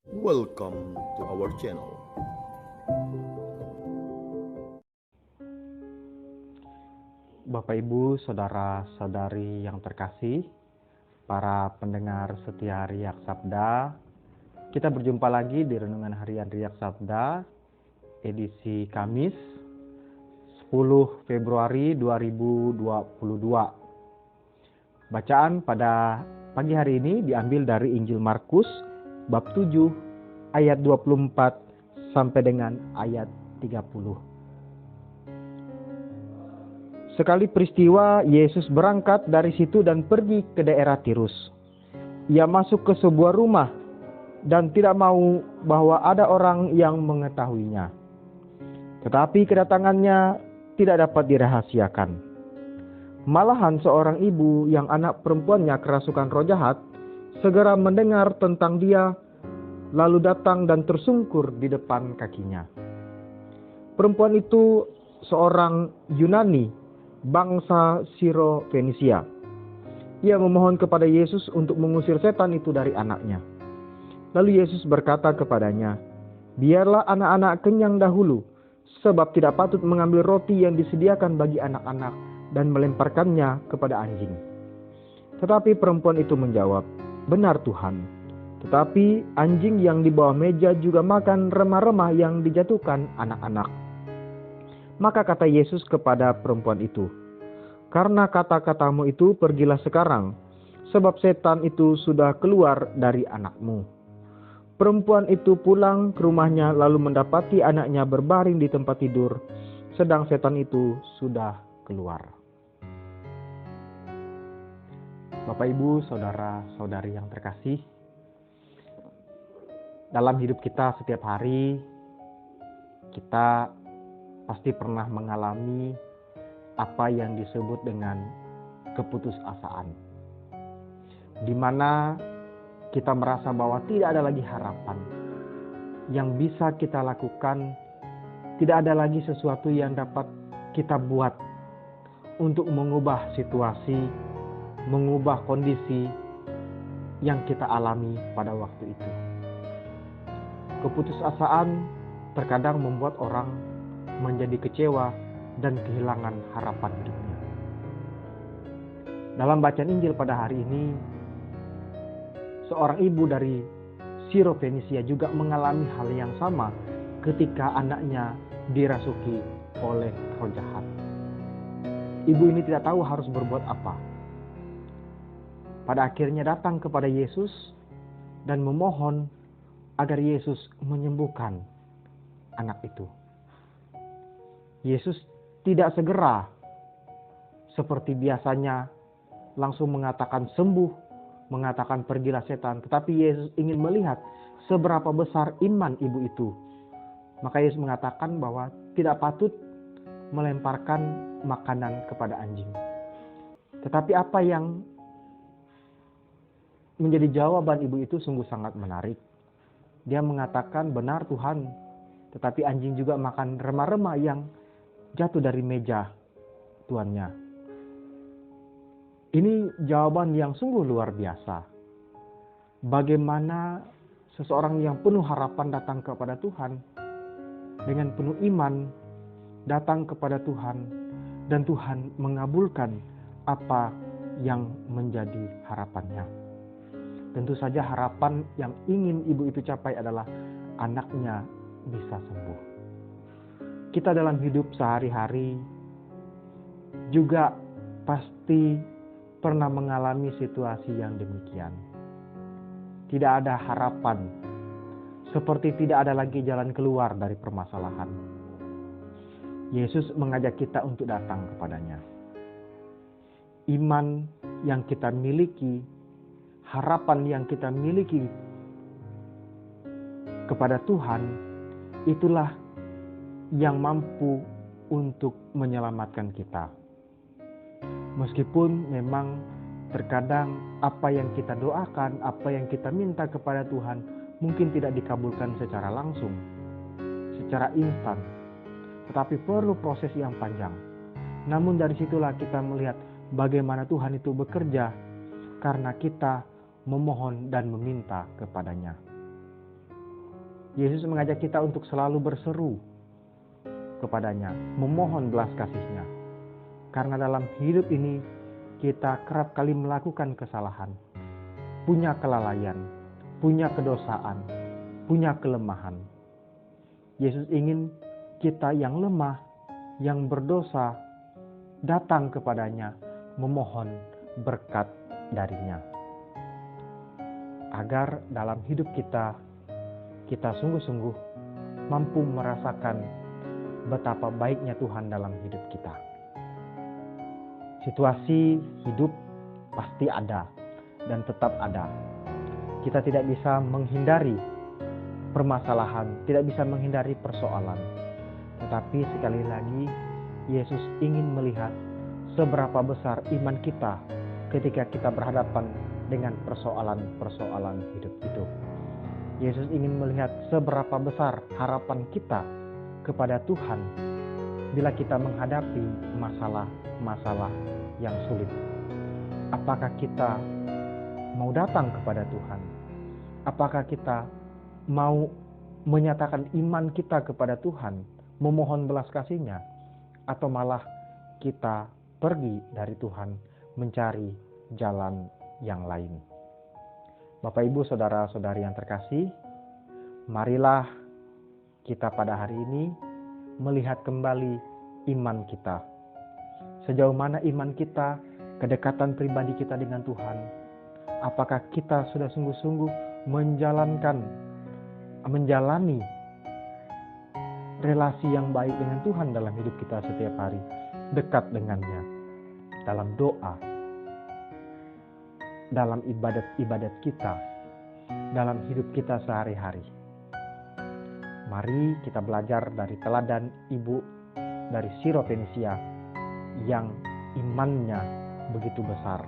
Welcome to our channel. Bapak Ibu, saudara-saudari yang terkasih, para pendengar setia Riak Sabda, kita berjumpa lagi di Renungan Harian Riak Sabda, edisi Kamis 10 Februari 2022. Bacaan pada pagi hari ini diambil dari Injil Markus bab 7 ayat 24 sampai dengan ayat 30. Sekali peristiwa, Yesus berangkat dari situ dan pergi ke daerah Tirus. Ia masuk ke sebuah rumah dan tidak mau bahwa ada orang yang mengetahuinya. Tetapi kedatangannya tidak dapat dirahasiakan. Malahan seorang ibu yang anak perempuannya kerasukan roh jahat segera mendengar tentang dia, lalu datang dan tersungkur di depan kakinya. Perempuan itu seorang Yunani, bangsa Siro-Fenisia. Ia memohon kepada Yesus untuk mengusir setan itu dari anaknya. Lalu Yesus berkata kepadanya, "Biarlah anak-anak kenyang dahulu, sebab tidak patut mengambil roti yang disediakan bagi anak-anak dan melemparkannya kepada anjing." Tetapi perempuan itu menjawab, "Benar Tuhan, tetapi anjing yang di bawah meja juga makan remah-remah yang dijatuhkan anak-anak." Maka kata Yesus kepada perempuan itu, "Karena kata-katamu itu, pergilah sekarang, sebab setan itu sudah keluar dari anakmu." Perempuan itu pulang ke rumahnya lalu mendapati anaknya berbaring di tempat tidur, sedang setan itu sudah keluar. Bapak Ibu, saudara-saudari yang terkasih, dalam hidup kita setiap hari, kita pasti pernah mengalami apa yang disebut dengan keputusasaan, di mana kita merasa bahwa tidak ada lagi harapan yang bisa kita lakukan, tidak ada lagi sesuatu yang dapat kita buat untuk mengubah situasi, mengubah kondisi yang kita alami pada waktu itu. Keputusasaan terkadang membuat orang menjadi kecewa dan kehilangan harapan hidupnya. Dalam bacaan Injil pada hari ini, seorang ibu dari Siro-Fenisia juga mengalami hal yang sama ketika anaknya dirasuki oleh roh jahat. Ibu ini tidak tahu harus berbuat apa. Pada akhirnya datang kepada Yesus dan memohon agar Yesus menyembuhkan anak itu. Yesus tidak segera seperti biasanya langsung mengatakan sembuh, mengatakan pergilah setan. Tetapi Yesus ingin melihat seberapa besar iman ibu itu. Maka Yesus mengatakan bahwa tidak patut melemparkan makanan kepada anjing. Tetapi apa yang menjadi jawaban ibu itu sungguh sangat menarik. Dia mengatakan, "Benar Tuhan, tetapi anjing juga makan remah-remah yang jatuh dari meja tuannya." Ini jawaban yang sungguh luar biasa. Bagaimana seseorang yang penuh harapan datang kepada Tuhan, dengan penuh iman datang kepada Tuhan, dan Tuhan mengabulkan apa yang menjadi harapannya. Tentu saja harapan yang ingin ibu itu capai adalah anaknya bisa sembuh. Kita dalam hidup sehari-hari juga pasti pernah mengalami situasi yang demikian. Tidak ada harapan, seperti tidak ada lagi jalan keluar dari permasalahan. Yesus mengajak kita untuk datang kepadanya. Iman yang kita miliki, harapan yang kita miliki kepada Tuhan, itulah yang mampu untuk menyelamatkan kita. Meskipun memang terkadang apa yang kita doakan, apa yang kita minta kepada Tuhan mungkin tidak dikabulkan secara langsung, secara instan, tetapi perlu proses yang panjang. Namun dari situlah kita melihat bagaimana Tuhan itu bekerja karena kita memohon dan meminta kepadanya. Yesus mengajak kita untuk selalu berseru kepadanya, memohon belas kasih-Nya. Karena dalam hidup ini kita kerap kali melakukan kesalahan, punya kelalaian, punya kedosaan, punya kelemahan. Yesus ingin kita yang lemah, yang berdosa, datang kepadanya, memohon berkat darinya. Agar dalam hidup kita sungguh-sungguh mampu merasakan betapa baiknya Tuhan dalam hidup kita. Situasi hidup pasti ada dan tetap ada. Kita tidak bisa menghindari permasalahan, tidak bisa menghindari persoalan. Tetapi sekali lagi, Yesus ingin melihat seberapa besar iman kita ketika kita berhadapan dengan persoalan-persoalan hidup itu. Yesus ingin melihat seberapa besar harapan kita kepada Tuhan bila kita menghadapi masalah-masalah yang sulit. Apakah kita mau datang kepada Tuhan? Apakah kita mau menyatakan iman kita kepada Tuhan, memohon belas kasih-Nya, atau malah kita pergi dari Tuhan mencari jalan yang lain? Bapak, Ibu, saudara-saudari yang terkasih, marilah kita pada hari ini melihat kembali iman kita. Sejauh mana iman kita, kedekatan pribadi kita dengan Tuhan. Apakah kita sudah sungguh-sungguh menjalani relasi yang baik dengan Tuhan dalam hidup kita setiap hari, dekat dengannya, dalam doa, dalam ibadat kita, dalam hidup kita sehari-hari. Mari kita belajar dari teladan ibu dari Syro-Fenisia yang imannya begitu besar.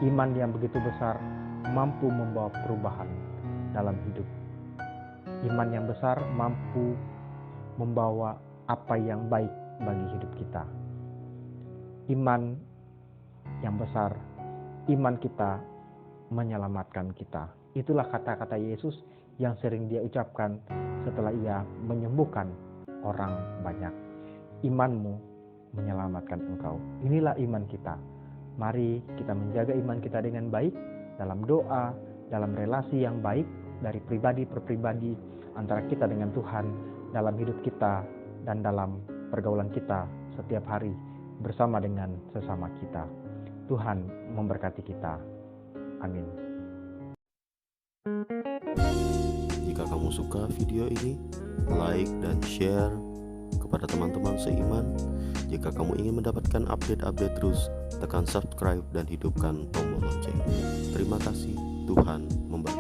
Iman yang begitu besar mampu membawa perubahan dalam hidup. Iman yang besar mampu membawa apa yang baik bagi hidup kita. Iman yang besar, iman kita menyelamatkan kita. Itulah kata-kata Yesus yang sering dia ucapkan setelah ia menyembuhkan orang banyak. Imanmu menyelamatkan engkau. Inilah iman kita. Mari kita menjaga iman kita dengan baik dalam doa, dalam relasi yang baik dari pribadi per pribadi antara kita dengan Tuhan, dalam hidup kita dan dalam pergaulan kita setiap hari bersama dengan sesama kita. Tuhan memberkati kita. Amin. Jika kamu suka video ini, like dan share kepada teman-teman seiman. Jika kamu ingin mendapatkan update-update terus, tekan subscribe dan hidupkan tombol lonceng. Terima kasih, Tuhan memberkati.